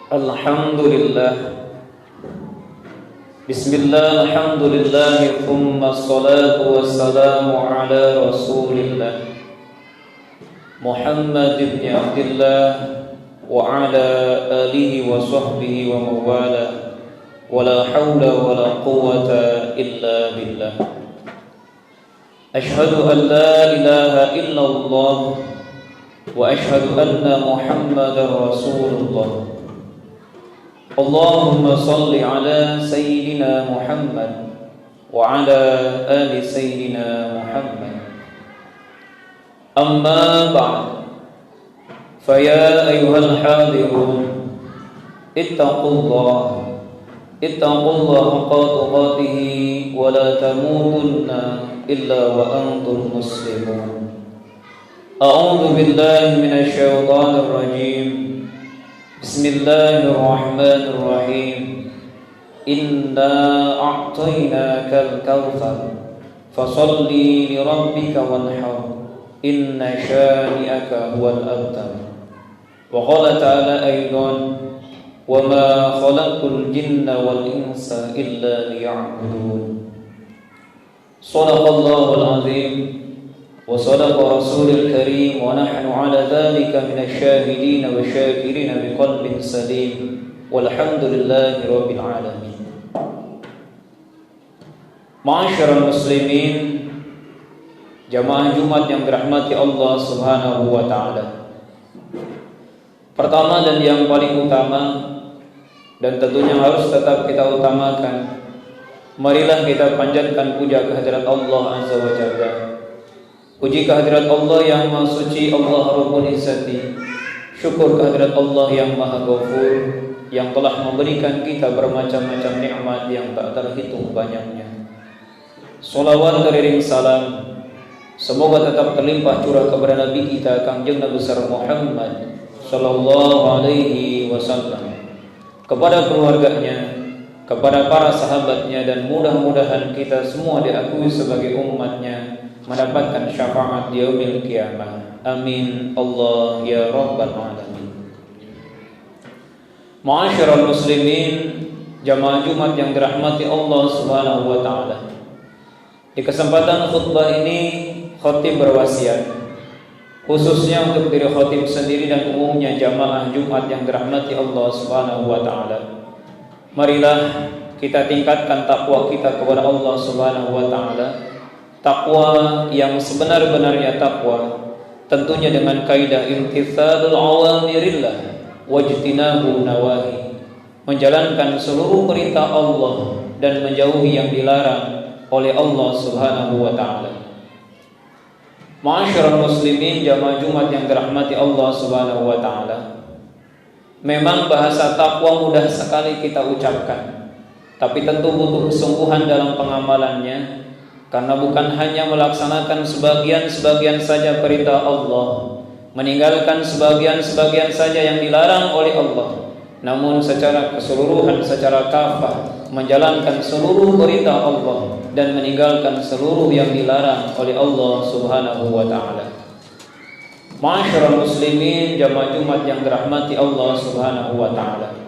Alhamdulillah. Bismillah, alhamdulillah, thumma salatu wassalamu ala rasulillah Muhammad ibn Abdullah wa ala alihi wa sahbihi wa mawala wa la hawla wa la quwwata illa billah. Ashhadu an la ilaha illallah wa ashhadu anna Muhammadar Rasulullah. Allahumma salli ala Sayyidina Muhammad wa ala ali Sayyidina Muhammad. Amma ba'd. Faya ayyuhal hadirun, ittaqullah haqqa tuqatih wa la tamutunna illa wa antum muslimun. A'udzu billahi minasy syaithanir rajim. Bismillahirrahmanirrahim. Inna a'tainakal kautsar fasalli li rabbika wanhar inna syani'aka huwal abtar. Wa qala ta'ala aidan wa ma khalaqtul jinna wal insa illa liya'budun. Shadaqallahul azim wa sadaqa rasulul karim wa nahnu ala dhalika minasy syahidin wa syakirin biqalbin salim walhamdulillahi rabbil alamin. Ma'asyiral muslimin, jamaah Jumat yang dirahmati Allah Subhanahu wa taala. Pertama dan yang paling utama, dan tentunya harus tetap kita utamakan, marilah kita panjatkan puja kehadirat Allah Azza wa Jalla. Puji kehadirat Allah yang Maha Suci, Allah Rabbul Izzati. Syukur kehadirat Allah yang Maha Ghafur, yang telah memberikan kita bermacam-macam nikmat yang tak terhitung banyaknya. Salawat teriring salam semoga tetap terlimpah curah kepada Nabi kita Kangjeng Nabi besar Muhammad sallallahu alaihi wasallam, kepada keluarganya, kepada para sahabatnya, dan mudah-mudahan kita semua diakui sebagai umatnya mendapatkan syafaat di yaumil qiyamah. Amin Allah ya rabbal alamin. Ma'asyiral muslimin, jamaah Jumat yang dirahmati Allah Subhanahu wa taala. Di kesempatan khutbah ini khatib berwasiat khususnya untuk diri khatib sendiri dan umumnya jamaah Jumat yang dirahmati Allah Subhanahu wa taala. Marilah kita tingkatkan takwa kita kepada Allah Subhanahu wa taala. Takwa yang sebenar-benarnya takwa, tentunya dengan kaidah imtitsalul awamirillah wajtinabu nawahi, menjalankan seluruh perintah Allah dan menjauhi yang dilarang oleh Allah Subhanahu wa taala. Ma'asyiral muslimin, jamaah Jumat yang dirahmati Allah Subhanahu wa taala. Memang bahasa takwa mudah sekali kita ucapkan, tapi tentu butuh kesungguhan dalam pengamalannya. Karena bukan hanya melaksanakan sebagian-sebagian saja perintah Allah, meninggalkan sebagian-sebagian saja yang dilarang oleh Allah, namun secara keseluruhan, secara kafah menjalankan seluruh perintah Allah dan meninggalkan seluruh yang dilarang oleh Allah Subhanahu wa taala. Ma'asyiral muslimin, jamaah Jumat yang dirahmati Allah Subhanahu wa taala.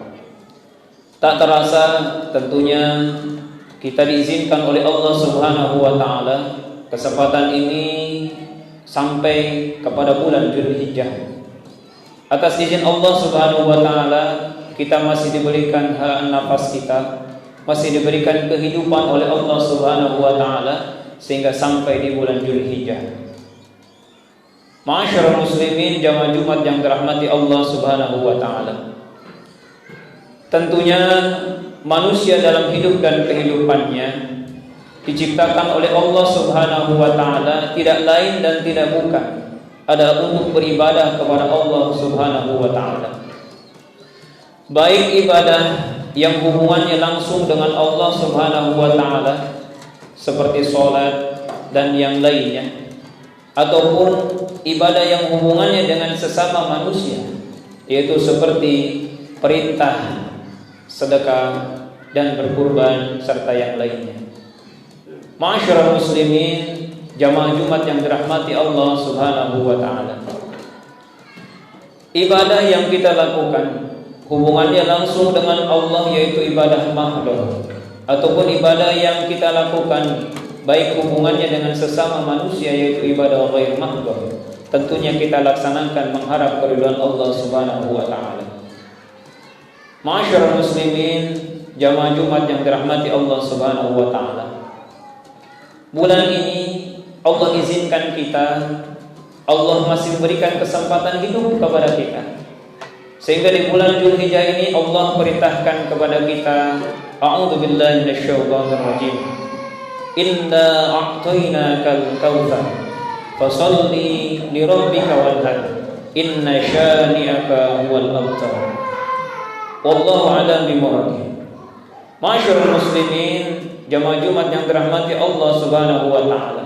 Tak terasa tentunya kita diizinkan oleh Allah Subhanahu wa taala kesempatan ini sampai kepada bulan Dzulhijjah. Atas izin Allah Subhanahu wa taala kita masih diberikan hak nafas kita, masih diberikan kehidupan oleh Allah Subhanahu wa taala sehingga sampai di bulan Dzulhijjah. Ma'asyiral muslimin, jamaah Jumat yang dirahmati Allah Subhanahu wa taala. Tentunya manusia dalam hidup dan kehidupannya diciptakan oleh Allah Subhanahu wa taala tidak lain dan tidak bukan adalah untuk beribadah kepada Allah Subhanahu wa taala. Baik ibadah yang hubungannya langsung dengan Allah Subhanahu wa taala seperti salat dan yang lainnya, ataupun ibadah yang hubungannya dengan sesama manusia, yaitu seperti perintah sedekah dan berkurban serta yang lainnya. Ma'asyiral muslimin, jamaah Jumat yang dirahmati Allah Subhanahu wa taala. Ibadah yang kita lakukan hubungannya langsung dengan Allah, yaitu ibadah mahdhah, ataupun ibadah yang kita lakukan baik hubungannya dengan sesama manusia, yaitu ibadah ghair mahdhah, tentunya kita laksanakan mengharap keridhaan Allah Subhanahu wa taala. Ma'asyiral muslimin, jamaah Jumat yang dirahmati Allah Subhanahu wa taala. Bulan ini Allah izinkan kita, Allah masih memberikan kesempatan hidup kepada kita. Sehingga di bulan Dzulhijjah ini Allah perintahkan kepada kita, a'udzubillahi minasyaitonir rajim. Inna a'tainakal kautsar fasholli lirabbika wanhar. Inna syani'aka huwal abtar. Wallahu a'lam bimurad. Ma'asyiral muslimin, jamaah Jumat yang dirahmati Allah Subhanahu wa taala.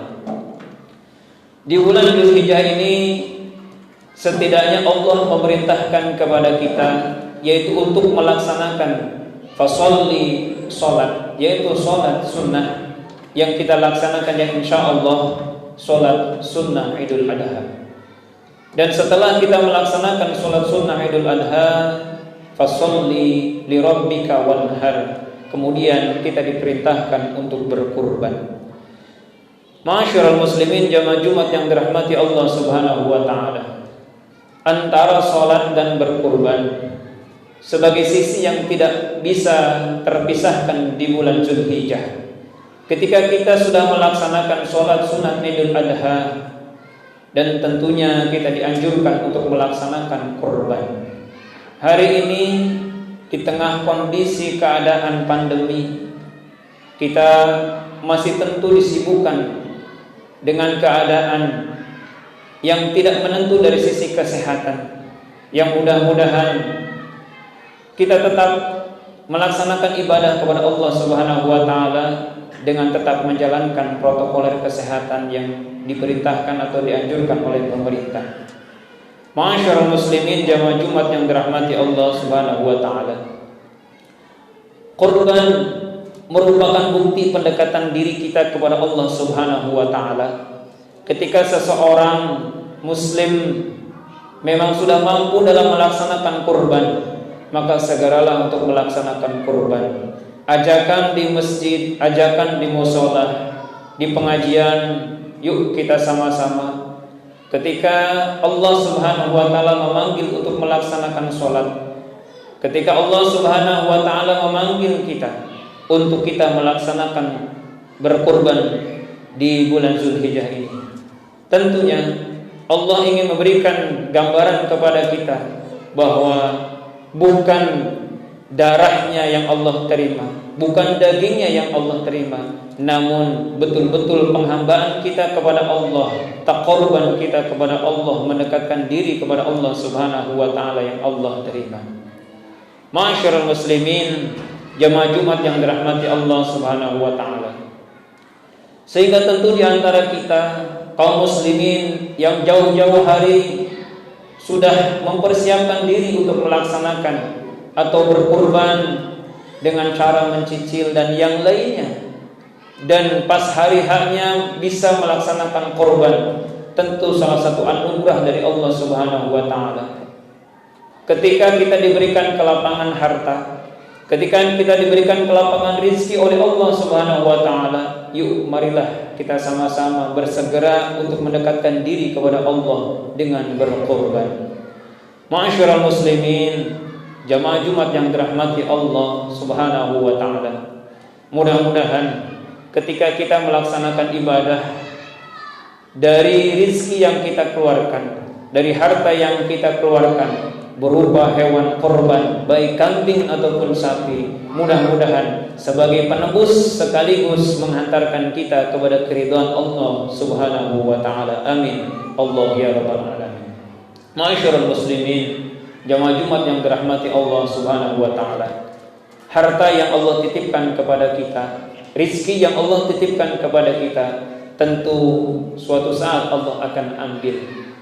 Di bulan Dzulhijjah ini setidaknya Allah memerintahkan kepada kita, yaitu untuk melaksanakan fasholli, salat, yaitu salat sunnah yang kita laksanakan, yang insyaallah salat sunnah Idul Adha. Dan setelah kita melaksanakan salat sunnah Idul Adha, fasholli lirabbika wanhar, kemudian kita diperintahkan untuk berkurban. Ma'asyiral muslimin, jamaah Jumat yang dirahmati Allah Subhanahu wa taala, antara salat dan berkurban sebagai sisi yang tidak bisa terpisahkan di bulan Dzulhijjah. Ketika kita sudah melaksanakan salat sunat Idul Adha, dan tentunya kita dianjurkan untuk melaksanakan kurban. Hari ini di tengah kondisi keadaan pandemi, kita masih tentu disibukkan dengan keadaan yang tidak menentu dari sisi kesehatan. Yang mudah-mudahan kita tetap melaksanakan ibadah kepada Allah Subhanahu wa taala dengan tetap menjalankan protokoler kesehatan yang diperintahkan atau dianjurkan oleh pemerintah. Ma'asyiral muslimin, jamaah Jumat yang dirahmati Allah Subhanahu wa taala. Kurban merupakan bukti pendekatan diri kita kepada Allah Subhanahu wa taala. Ketika seseorang muslim memang sudah mampu dalam melaksanakan kurban, maka segeralah untuk melaksanakan kurban. Ajakan di masjid, ajakan di mushola, di pengajian, yuk kita sama-sama. Ketika Allah Subhanahu wa taala memanggil untuk melaksanakan sholat, ketika Allah Subhanahu wa taala memanggil kita untuk kita melaksanakan berkurban di bulan Dzulhijjah ini, tentunya Allah ingin memberikan gambaran kepada kita bahwa bukan darahnya yang Allah terima, bukan dagingnya yang Allah terima, namun betul-betul penghambaan kita kepada Allah, taqarruban kita kepada Allah, mendekatkan diri kepada Allah Subhanahu wa taala yang Allah terima. Ma'asyiral muslimin, jamaah Jumat yang dirahmati Allah Subhanahu wa taala. Sehingga tentu di antara kita kaum muslimin yang jauh-jauh hari sudah mempersiapkan diri untuk melaksanakan atau berkurban dengan cara mencicil dan yang lainnya, dan pas hari haknya bisa melaksanakan kurban, tentu salah satu anugerah dari Allah Subhanahu wa taala. Ketika kita diberikan kelapangan harta, ketika kita diberikan kelapangan rezeki oleh Allah Subhanahu wa taala, yuk marilah kita sama-sama bersegera untuk mendekatkan diri kepada Allah dengan berkorban. Ma'asyiral muslimin, jamaah Jumat yang dirahmati Allah Subhanahu wa taala. Mudah-mudahan ketika kita melaksanakan ibadah, dari rezeki yang kita keluarkan, dari harta yang kita keluarkan berupa hewan korban, baik kambing ataupun sapi, mudah-mudahan sebagai penebus sekaligus menghantarkan kita kepada keridhaan Allah Subhanahu wa taala. Amin. Allah ya rabbal alamin. Ma'asyiral muslimin, jamaah Jumat yang dirahmati Allah Subhanahu wa taala. Harta yang Allah titipkan kepada kita, rezeki yang Allah titipkan kepada kita, tentu suatu saat Allah akan ambil.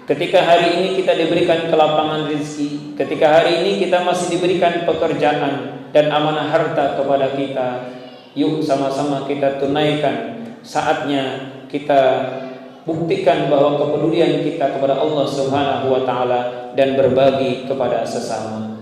Ketika hari ini kita diberikan kelapangan rezeki, ketika hari ini kita masih diberikan pekerjaan dan amanah harta kepada kita, yuk sama-sama kita tunaikan. Saatnya kita buktikan bahwa kepedulian kita kepada Allah Subhanahu wa taala dan berbagi kepada sesama.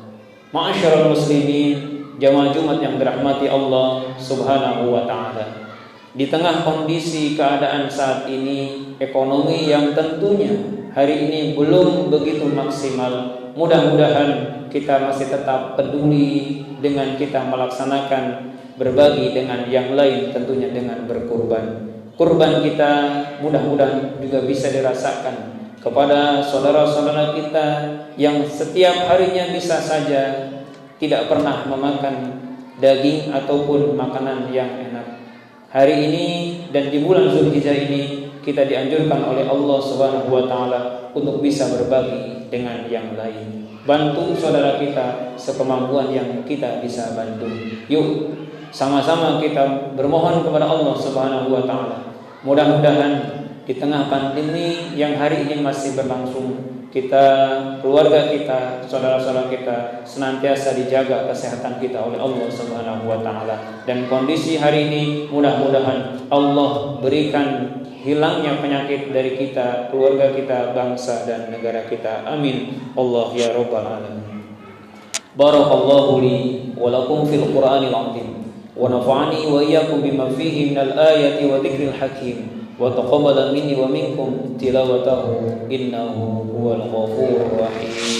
Ma'asyiral muslimin, jamaah Jumat yang dirahmati Allah Subhanahu wa taala. Di tengah kondisi keadaan saat ini, ekonomi yang tentunya hari ini belum begitu maksimal, mudah-mudahan kita masih tetap peduli dengan kita melaksanakan berbagi dengan yang lain, tentunya dengan berkurban. Kurban kita mudah-mudahan juga bisa dirasakan kepada saudara-saudara kita yang setiap harinya bisa saja tidak pernah memakan daging ataupun makanan yang enak. Hari ini dan di bulan Zulhijjah ini kita dianjurkan oleh Allah Subhanahu wa taala untuk bisa berbagi dengan yang lain. Bantu saudara kita sekemampuan yang kita bisa bantu. Yuk sama-sama kita bermohon kepada Allah Subhanahu wa taala. Mudah-mudahan di tengah pandemi yang hari ini masih berlangsung, kita, keluarga kita, saudara-saudara kita senantiasa dijaga kesehatan kita oleh Allah Subhanahu wa taala. Dan kondisi hari ini mudah-mudahan Allah berikan hilangnya penyakit dari kita, keluarga kita, bangsa dan negara kita. Amin. Allah ya rabbal alamin. Barakallahu li wa lakum fil Qur'anil 'azim. ونفعني وإياكم بما فيه من الآية وذكر الحكيم وتقبل مني ومنكم تلاوته إنه هو الغفور الرحيم.